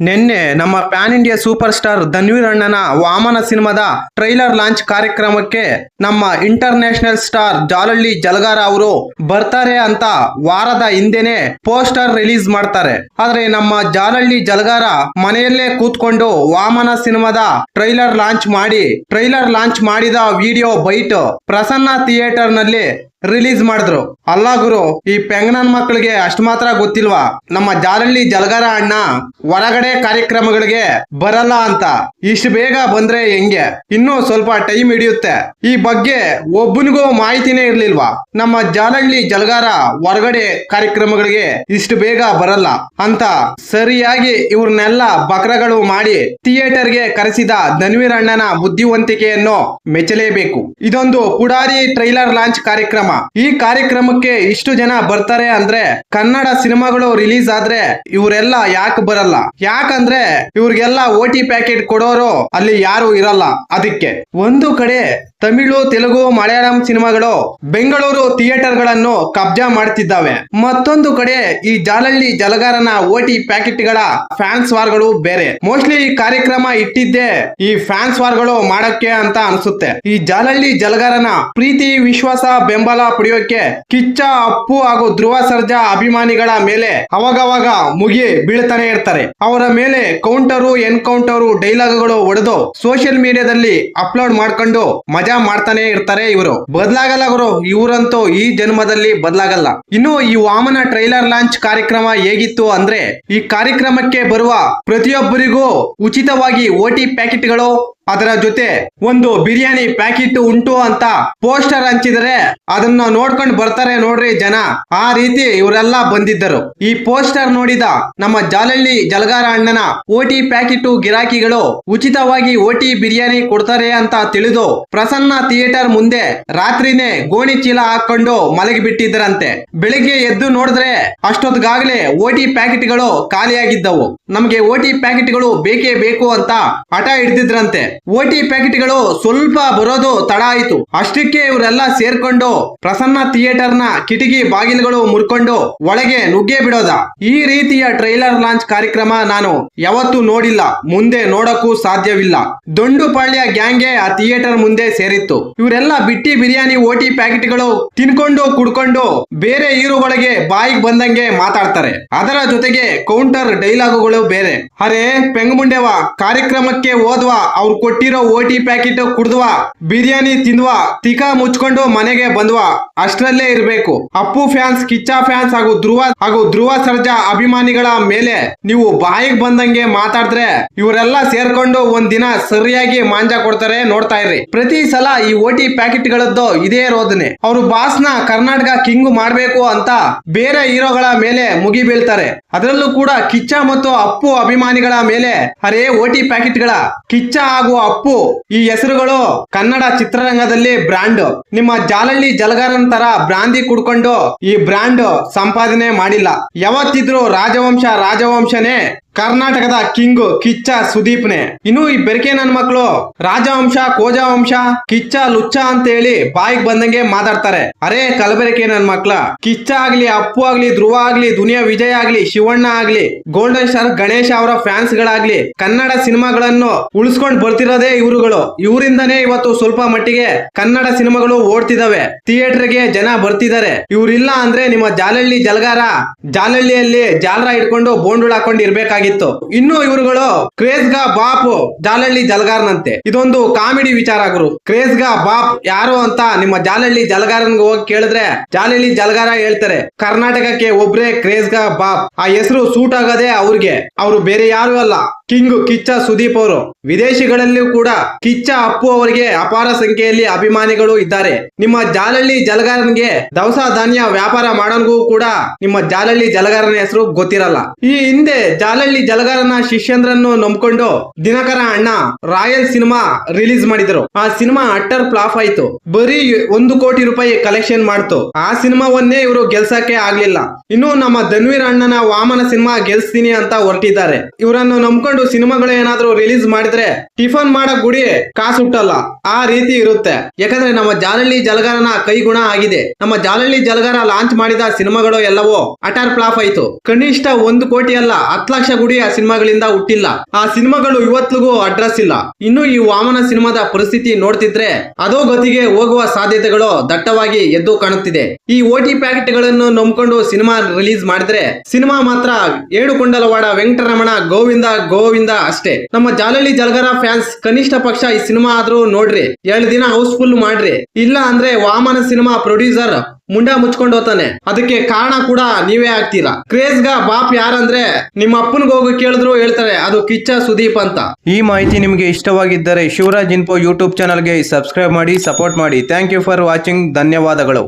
ನಿನ್ನೆ ನಮ್ಮ PAN India super star Dhanveer ಅಣ್ಣನ ವಾಮನ ಸಿನಿಮಾದ ಟ್ರೈಲರ್ ಲಾಂಚ್ ಕಾರ್ಯಕ್ರಮಕ್ಕೆ ನಮ್ಮ ಇಂಟರ್ನ್ಯಾಷನಲ್ ಸ್ಟಾರ್ ಜಾಲಳ್ಳಿ ಜಲಗಾರ ಅವರು ಬರ್ತಾರೆ ಅಂತ ವಾರದ ಹಿಂದೆನೆ ಪೋಸ್ಟರ್ ರಿಲೀಸ್ ಮಾಡ್ತಾರೆ. ಆದ್ರೆ ನಮ್ಮ ಜಾಲಳ್ಳಿ ಜಲಗಾರ ಮನೆಯಲ್ಲೇ ಕೂತ್ಕೊಂಡು ವಾಮನ ಸಿನಿಮಾದ ಟ್ರೈಲರ್ ಲಾಂಚ್ ಮಾಡಿದ ವಿಡಿಯೋ ಬೈಟ್ ಪ್ರಸನ್ನ ಥಿಯೇಟರ್ ನಲ್ಲಿ ರಿಲೀಸ್ ಮಾಡಿದ್ರು. ಅಲ್ಲ ಗುರು, ಈ ಪೆಂಗನನ್ ಮಕ್ಕಳಿಗೆ ಅಷ್ಟು ಮಾತ್ರ ಗೊತ್ತಿಲ್ವಾ ನಮ್ಮ ಜಾಲಳ್ಳಿ ಜಲಗಾರ ಅಣ್ಣ ಹೊರಗಡೆ ಕಾರ್ಯಕ್ರಮಗಳಿಗೆ ಬರಲ್ಲ ಅಂತ? ಇಷ್ಟು ಬೇಗ ಬಂದ್ರೆ ಹೆಂಗೆ? ಇನ್ನೂ ಸ್ವಲ್ಪ ಟೈಮ್ ಹಿಡಿಯುತ್ತೆ. ಈ ಬಗ್ಗೆ ಒಬ್ಬನಿಗೂ ಮಾಹಿತಿನೇ ಇರ್ಲಿಲ್ವಾ? ನಮ್ಮ ಜಾಲಳ್ಳಿ ಜಲಗಾರ ಹೊರಗಡೆ ಕಾರ್ಯಕ್ರಮಗಳಿಗೆ ಇಷ್ಟು ಬೇಗ ಬರಲ್ಲ ಅಂತ ಸರಿಯಾಗಿ ಇವ್ರನ್ನೆಲ್ಲ ಬಕ್ರಗಳು ಮಾಡಿ ಥಿಯೇಟರ್ಗೆ ಕರೆಸಿದ ಧನ್ವೀರ್ ಅಣ್ಣನ ಬುದ್ಧಿವಂತಿಕೆಯನ್ನು ಮೆಚ್ಚಲೇಬೇಕು. ಇದೊಂದು ಪುಡಾರಿ ಟ್ರೈಲರ್ ಲಾಂಚ್ ಕಾರ್ಯಕ್ರಮ. ಈ ಕಾರ್ಯಕ್ರಮಕ್ಕೆ ಇಷ್ಟು ಜನ ಬರ್ತಾರೆ ಅಂದ್ರೆ ಕನ್ನಡ ಸಿನಿಮಾಗಳು ರಿಲೀಸ್ ಆದ್ರೆ ಇವರೆಲ್ಲ ಯಾಕೆ ಬರಲ್ಲ? ಯಾಕಂದ್ರೆ ಇವ್ರಿಗೆಲ್ಲ ಓಟಿ ಪ್ಯಾಕೆಟ್ ಕೊಡೋರು ಅಲ್ಲಿ ಯಾರು ಇರಲ್ಲ. ಅದಕ್ಕೆ ಒಂದು ಕಡೆ ತಮಿಳು, ತೆಲುಗು, ಮಲಯಾಳಂ ಸಿನಿಮಾಗಳು ಬೆಂಗಳೂರು ಥಿಯೇಟರ್ ಗಳನ್ನು ಕಬ್ಜಾ ಮಾಡ್ತಿದ್ದಾವೆ. ಮತ್ತೊಂದು ಕಡೆ ಈ ಜಾಲಳ್ಳಿ ಜಲಗಾರನ ಓಟಿ ಪ್ಯಾಕೆಟ್ ಗಳ ಫ್ಯಾನ್ಸ್ ವಾರ್ಗಳು ಬೇರೆ. ಮೋಸ್ಟ್ಲಿ ಈ ಕಾರ್ಯಕ್ರಮ ಇಟ್ಟಿದ್ದೆ ಈ ಫ್ಯಾನ್ಸ್ ವಾರ್ಗಳು ಮಾಡಕ್ಕೆ ಅಂತ ಅನ್ಸುತ್ತೆ. ಈ ಜಾಲಳ್ಳಿ ಜಲಗಾರನ ಪ್ರೀತಿ, ವಿಶ್ವಾಸ, ಬೆಂಬಲ ಪಡೆಯೋಕೆ ಕಿಚ್ಚ, ಅಪ್ಪು ಹಾಗೂ ಧ್ರುವ ಸರ್ಜಾ ಅಭಿಮಾನಿಗಳ ಮೇಲೆ ಅವಾಗವಾಗ ಮುಗಿ ಬೀಳ್ತಾನೆ ಇರ್ತಾರೆ. ಅವರ ಮೇಲೆ ಕೌಂಟರು, ಎನ್ಕೌಂಟರು, ಡೈಲಾಗ್ಗಳು ಹೊಡೆದು ಸೋಷಿಯಲ್ ಮೀಡಿಯಾದಲ್ಲಿ ಅಪ್ಲೋಡ್ ಮಾಡ್ಕೊಂಡು ಮಜಾ ಮಾಡ್ತಾನೆ ಇರ್ತಾರೆ. ಇವರು ಬದಲಾಗಲ್ಲ ಗುರು, ಇವರಂತೂ ಈ ಜನ್ಮದಲ್ಲಿ ಬದಲಾಗಲ್ಲ. ಇನ್ನು ಈ ವಾಮನ ಟ್ರೈಲರ್ ಲಾಂಚ್ ಕಾರ್ಯಕ್ರಮ ಹೇಗಿತ್ತು ಅಂದ್ರೆ, ಈ ಕಾರ್ಯಕ್ರಮಕ್ಕೆ ಬರುವ ಪ್ರತಿಯೊಬ್ಬರಿಗೂ ಉಚಿತವಾಗಿ ಓಟಿ ಪ್ಯಾಕೆಟ್ಗಳು, ಅದರ ಜೊತೆ ಒಂದು ಬಿರಿಯಾನಿ ಪ್ಯಾಕೆಟ್ ಉಂಟು ಅಂತ ಪೋಸ್ಟರ್ ಹಂಚಿದರೆ ಅದನ್ನ ನೋಡ್ಕೊಂಡು ಬರ್ತಾರೆ ನೋಡ್ರಿ ಜನ. ಆ ರೀತಿ ಇವರೆಲ್ಲ ಬಂದಿದ್ದರು. ಈ ಪೋಸ್ಟರ್ ನೋಡಿದ ನಮ್ಮ ಜಾಲಳ್ಳಿ ಜಲಗಾರ ಅಣ್ಣನ ಓಟಿ ಪ್ಯಾಕೆಟ್ ಗಿರಾಕಿಗಳು ಉಚಿತವಾಗಿ ಓಟಿ ಬಿರಿಯಾನಿ ಕೊಡ್ತಾರೆ ಅಂತ ತಿಳಿದು ಪ್ರಸನ್ನ ಥಿಯೇಟರ್ ಮುಂದೆ ರಾತ್ರಿನೇ ಗೋಣಿ ಚೀಲ ಹಾಕೊಂಡು ಮಲಗಿ ಬಿಟ್ಟಿದ್ದರಂತೆ. ಬೆಳಿಗ್ಗೆ ಎದ್ದು ನೋಡಿದ್ರೆ ಅಷ್ಟೊತ್ತಿಗಾಗ್ಲೇ ಓಟಿ ಪ್ಯಾಕೆಟ್ಗಳು ಖಾಲಿಯಾಗಿದ್ದವು. ನಮ್ಗೆ ಓಟಿ ಪ್ಯಾಕೆಟ್ಗಳು ಬೇಕೇ ಬೇಕು ಅಂತ ಹಠ ಹಿಡಿದಿದ್ರಂತೆ. ಓಟಿ ಪ್ಯಾಕೆಟ್ಗಳು ಸ್ವಲ್ಪ ಬರೋದು ತಡ ಆಯಿತು. ಅಷ್ಟಕ್ಕೆ ಇವರೆಲ್ಲ ಸೇರ್ಕೊಂಡು ಪ್ರಸನ್ನ ಥಿಯೇಟರ್ ನ ಕಿಟಕಿ ಬಾಗಿಲುಗಳು ಮುರ್ಕೊಂಡು ಒಳಗೆ ನುಗ್ಗೇ ಬಿಡೋದ. ಈ ರೀತಿಯ ಟ್ರೈಲರ್ ಲಾಂಚ್ ಕಾರ್ಯಕ್ರಮ ನಾನು ಯಾವತ್ತೂ ನೋಡಿಲ್ಲ, ಮುಂದೆ ನೋಡಕ್ಕೂ ಸಾಧ್ಯವಿಲ್ಲ. ದೊಂಡುಪಾಳ್ಯ ಗ್ಯಾಂಗ್ಗೆ ಆ ಥಿಯೇಟರ್ ಮುಂದೆ ಸೇರಿತ್ತು. ಇವರೆಲ್ಲ ಬಿಟ್ಟಿ ಬಿರಿಯಾನಿ ಓಟಿ ಪ್ಯಾಕೆಟ್ಗಳು ತಿನ್ಕೊಂಡು ಕುಡ್ಕೊಂಡು ಬೇರೆ ಹೀರೋಗಳಿಗೆ ಬಾಯಿಗೆ ಬಂದಂಗೆ ಮಾತಾಡ್ತಾರೆ. ಅದರ ಜೊತೆಗೆ ಕೌಂಟರ್ ಡೈಲಾಗುಗಳು ಬೇರೆ. ಅರೆ ಪೆಂಗಮುಂಡೆವ, ಕಾರ್ಯಕ್ರಮಕ್ಕೆ ಹೋದ್ವಾ, ಅವ್ರು ಕೊಟ್ಟಿರೋ ಓಟಿ ಪ್ಯಾಕೆಟ್ ಕುಡ್ದ್ವಾ, ಬಿರಿಯಾನಿ ತಿಂದ್ವಾ, ತಿಕಾ ಮುಚ್ಕೊಂಡು ಮನೆಗೆ ಬಂದ್ವಾ, ಅಷ್ಟರಲ್ಲೇ ಇರ್ಬೇಕು. ಅಪ್ಪು ಫ್ಯಾನ್ಸ್, ಕಿಚ್ಚ ಫ್ಯಾನ್ಸ್ ಹಾಗೂ ಧ್ರುವ ಸರ್ಜಾ ಅಭಿಮಾನಿಗಳ ಮೇಲೆ ನೀವು ಬಾಯಿಗೆ ಬಂದಂಗೆ ಮಾತಾಡಿದ್ರೆ ಇವರೆಲ್ಲ ಸೇರ್ಕೊಂಡು ಒಂದ್ ದಿನ ಸರಿಯಾಗಿ ಮಾಂಜ ಕೊಡ್ತಾರೆ, ನೋಡ್ತಾ ಇರ್ರಿ. ಪ್ರತಿ ಸಲ ಈ ಓಟಿ ಪ್ಯಾಕೆಟ್ ಗಳದ್ದು ಇದೇ ರೋದನೆ. ಅವರು ಬಾಸ್ನ ಕರ್ನಾಟಕ ಕಿಂಗ್ ಮಾಡ್ಬೇಕು ಅಂತ ಬೇರೆ ಹೀರೋಗಳ ಮೇಲೆ ಮುಗಿ ಬೀಳ್ತಾರೆ. ಅದರಲ್ಲೂ ಕೂಡ ಕಿಚ್ಚ ಮತ್ತು ಅಪ್ಪು ಅಭಿಮಾನಿಗಳ ಮೇಲೆ ಅರೇ ಓಟಿ ಪ್ಯಾಕೆಟ್ ಗಳ ಕಿಚ್ಚ ಹಾಗೂ ಅಪ್ಪು ಈ ಹೆಸರುಗಳು ಕನ್ನಡ ಚಿತ್ರರಂಗದಲ್ಲಿ ಬ್ರಾಂಡ್. ನಿಮ್ಮ ಜಾಲಳ್ಳಿ ಜಲಗಾರನ್ ತರ ಬ್ರಾಂದಿ ಕುಡ್ಕೊಂಡು ಈ ಬ್ರಾಂಡ್ ಸಂಪಾದನೆ ಮಾಡಿಲ್ಲ. ಯಾವತ್ತಿದ್ರು ರಾಜವಂಶನೇ ಕರ್ನಾಟಕದ ಕಿಂಗ್ ಕಿಚ್ಚ ಸುದೀಪ್ನೆ. ಇನ್ನು ಈ ಬೆರಕೆ ನನ್ ಮಕ್ಕಳು ರಾಜವಂಶ, ಕೋಜವಂಶ, ಕಿಚ್ಚ, ಲುಚ್ಚ ಅಂತ ಹೇಳಿ ಬಾಯಿಗೆ ಬಂದಂಗೆ ಮಾತಾಡ್ತಾರೆ. ಅರೇ ಕಲಬೆರಕೆ ನನ್ ಮಕ್ಳ, ಕಿಚ್ಚ ಆಗ್ಲಿ, ಅಪ್ಪು ಆಗ್ಲಿ, ಧ್ರುವ ಆಗ್ಲಿ, ದುನಿಯಾ ವಿಜಯ್ ಆಗ್ಲಿ, ಶಿವಣ್ಣ ಆಗ್ಲಿ, ಗೋಲ್ಡನ್ ಸ್ಟಾರ್ ಗಣೇಶ್ ಅವರ ಫ್ಯಾನ್ಸ್ ಗಳಾಗ್ಲಿ ಕನ್ನಡ ಸಿನಿಮಾಗಳನ್ನು ಉಳಿಸ್ಕೊಂಡು ಬರ್ತಿರೋದೇ ಇವರುಗಳು. ಇವರಿಂದನೇ ಇವತ್ತು ಸ್ವಲ್ಪ ಮಟ್ಟಿಗೆ ಕನ್ನಡ ಸಿನಿಮಾಗಳು ಓಡ್ತಿದಾವೆ, ಥಿಯೇಟರ್ಗೆ ಜನ ಬರ್ತಿದ್ದಾರೆ. ಇವರಿಲ್ಲ ಅಂದ್ರೆ ನಿಮ್ಮ ಜಾಲಳ್ಳಿ ಜಲಗಾರ ಜಾಲಳ್ಳಿಯಲ್ಲಿ ಜಾಲರ ಇಟ್ಕೊಂಡು ಬೋಂಡುಳ ಹಾಕೊಂಡು ಇರ್ಬೇಕಾಗಿ. ಇನ್ನು ಇವರುಗಳು ಕ್ರೇಜ್ಗ ಬಾಪ್ ಜಾಲಳ್ಳಿ ಜಲಗಾರನಂತೆ. ಇದೊಂದು ಕಾಮಿಡಿ ವಿಚಾರ ಗುರು. ಕ್ರೇಜ್ಗ ಬಾಪ್ ಯಾರು ಅಂತ ನಿಮ್ಮ ಜಾಲಳ್ಳಿ ಜಲಗಾರನ್ಗೆ ಹೋಗಿ ಕೇಳಿದ್ರೆ ಜಾಲಳ್ಳಿ ಜಲಗಾರ ಹೇಳ್ತಾರೆ, ಕರ್ನಾಟಕಕ್ಕೆ ಒಬ್ರೇ ಕ್ರೇಜ್ಗ ಬಾಪ್. ಆ ಹೆಸರು ಸೂಟ್ ಆಗದೆ ಅವ್ರಿಗೆ. ಅವರು ಬೇರೆ ಯಾರು ಅಲ್ಲ, ಕಿಂಗ್ ಕಿಚ್ಚ ಸುದೀಪ್ ಅವರು. ವಿದೇಶಿಗಳಲ್ಲಿಯೂ ಕೂಡ ಕಿಚ್ಚ, ಅಪ್ಪು ಅವರಿಗೆ ಅಪಾರ ಸಂಖ್ಯೆಯಲ್ಲಿ ಅಭಿಮಾನಿಗಳು ಇದ್ದಾರೆ. ನಿಮ್ಮ ಜಾಲಳ್ಳಿ ಜಲಗಾರನ್ಗೆ ದವಸ ಧಾನ್ಯ ವ್ಯಾಪಾರ ಮಾಡೋನ್ಗೂ ಕೂಡ ನಿಮ್ಮ ಜಾಲಳ್ಳಿ ಜಲಗಾರನ ಹೆಸರು ಗೊತ್ತಿರಲ್ಲ. ಈ ಹಿಂದೆ ಜಾಲಳ್ಳಿ ಜಲಗಾರನ ಶಿಷ್ಯಂದ್ರನ್ನು ನಂಬ್ಕೊಂಡು ದಿನಕರ ಅಣ್ಣ ರಾಯಲ್ ಸಿನಿಮಾ ರಿಲೀಸ್ ಮಾಡಿದ್ರು. ಆ ಸಿನಿಮಾ ಅಟ್ಟರ್ ಫ್ಲಾಪ್ ಆಯ್ತು. ಬರೀ 1 ಕೋಟಿ ರೂಪಾಯಿ ಕಲೆಕ್ಷನ್ ಮಾಡ್ತು. ಆ ಸಿನಿಮಾವನ್ನೇ ಇವರು ಗೆಲ್ಸಕ್ಕೆ ಆಗ್ಲಿಲ್ಲ. ಇನ್ನು ನಮ್ಮ ಧನ್ವೀರ್ ಅಣ್ಣನ ವಾಮನ ಸಿನಿಮಾ ಗೆಲ್ಸ್ತೀನಿ ಅಂತ ಹೊರಟಿದ್ದಾರೆ. ಇವರನ್ನು ನಂಬ್ಕೊಂಡು ನಂಬ್ಕೊಂಡು ಸಿನಿಮಾಗಳು ಏನಾದ್ರೂ ರಿಲೀಸ್ ಮಾಡಿದ್ರೆ ಟಿಫನ್ ಮಾಡಕ್ ಗುಡಿ ಕಾಸು ಹುಟ್ಟಲ್ಲ, ಆ ರೀತಿ ಇರುತ್ತೆ. ಯಾಕಂದ್ರೆ ನಮ್ಮ ಜಾಲಹಳ್ಳಿ ಜಲಗಾರನ ಕೈಗುಣ ಆಗಿದೆ. ನಮ್ಮ ಜಾಲಹಳ್ಳಿ ಜಲಗಾರ ಲಾಂಚ್ ಮಾಡಿದ ಸಿನಿಮಾಗಳು ಎಲ್ಲವೂ ಅಟಾರ್ ಫ್ಲಾಪ್ ಆಯ್ತು. ಕನಿಷ್ಠ 1 ಕೋಟಿ ಅಲ್ಲ 10 ಲಕ್ಷ ಗುಡಿ ಆ ಸಿನಿಮಾಗಳಿಂದ ಹುಟ್ಟಿಲ್ಲ. ಆ ಸಿನಿಮಾಗಳು ಇವತ್ತಿಗೂ ಅಡ್ರೆಸ್ ಇಲ್ಲ. ಇನ್ನು ಈ ವಾಮನ ಸಿನಿಮಾದ ಪರಿಸ್ಥಿತಿ ನೋಡ್ತಿದ್ರೆ ಅದೋ ಗತಿಗೆ ಹೋಗುವ ಸಾಧ್ಯತೆಗಳು ದಟ್ಟವಾಗಿ ಎದ್ದು ಕಾಣುತ್ತಿದೆ. ಈ OT ಪ್ಯಾಕೆಟ್ ಗಳನ್ನು ನಂಬ್ಕೊಂಡು ಸಿನಿಮಾ ರಿಲೀಸ್ ಮಾಡಿದ್ರೆ ಸಿನಿಮಾ ಮಾತ್ರ ಏಡುಕೊಂಡಲವಾಡ ವೆಂಕಟರಮಣ ಗೋವಿಂದ ಗೋವಿಂದ ಅಷ್ಟೇ. ನಮ್ಮ ಜಾಲಹಳ್ಳಿ ಜಲಗಾರ ಫ್ಯಾನ್ಸ್ ಕನಿಷ್ಠ ಪಕ್ಷ ಈ ಸಿನಿಮಾ ಆದ್ರೂ ನೋಡ್ರಿ, 2 ದಿನ ಹೌಸ್ಫುಲ್ ಮಾಡ್ರಿ. ಇಲ್ಲ ಅಂದ್ರೆ ವಾಮನ ಸಿನಿಮಾ ಪ್ರೊಡ್ಯೂಸರ್ ಮುಂಡ ಮುಚ್ಕೊಂಡು ಹೋಗ್ತಾನೆ. ಅದಕ್ಕೆ ಕಾರಣ ಕೂಡ ನೀವೇ ಆಗ್ತೀರಾ. ಕ್ರೇಜ್ ಗ ಬಾಪ್ ಯಾರಂದ್ರೆ ನಿಮ್ಮ ಅಪ್ಪನಿಗೆ ಹೋಗಿ ಕೇಳಿದ್ರು ಹೇಳ್ತಾರೆ ಅದು ಕಿಚ್ಚ ಸುದೀಪ್ ಅಂತ. ಈ ಮಾಹಿತಿ ನಿಮಗೆ ಇಷ್ಟವಾಗಿದ್ದರೆ ಶಿವರಾಜ್ ಇನ್ಫೋ ಯೂಟ್ಯೂಬ್ ಚಾನಲ್ಗೆ ಸಬ್ಸ್ಕ್ರೈಬ್ ಮಾಡಿ, ಸಪೋರ್ಟ್ ಮಾಡಿ. Thank you for watching. ಧನ್ಯವಾದಗಳು.